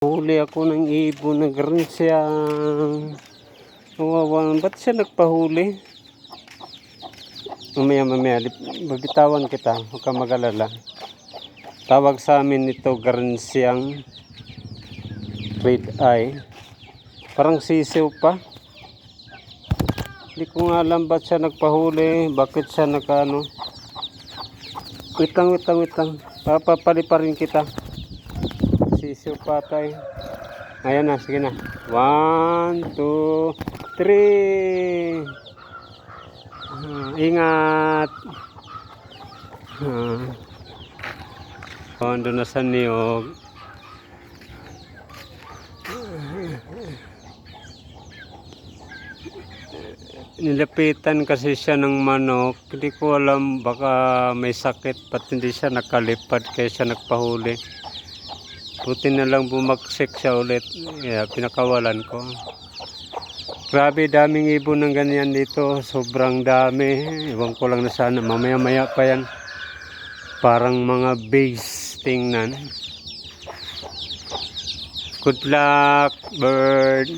Huli ako ng ibon na garin siyang kawawa. Ba't siya nagpahuli? Mamaya, babitawan kita. Huwag ka mag-alala. Tawag sa amin ito garin siyang red eye. Parang sisiw pa. Hindi ko nga alam ba't siya nagpahuli. Bakit siya nakaano. Wait lang. Papapali pa rin kita. Sisiw patay. Ayan na, sige na. 1, 2, 3. Ingat. Ando na sa niyog. Nilapitan kasi siya ng manok. Hindi ko alam, baka may sakit. Ba't hindi siya nakalipad kaya siya nagpahuli. Buti na lang bumaksik siya ulit. Yeah, pinakawalan ko. Grabe, daming ibon ng ganyan dito. Sobrang dami. Ewan ko lang na sana. Mamaya-maya pa yan. Parang mga base tingnan. Good luck, bird.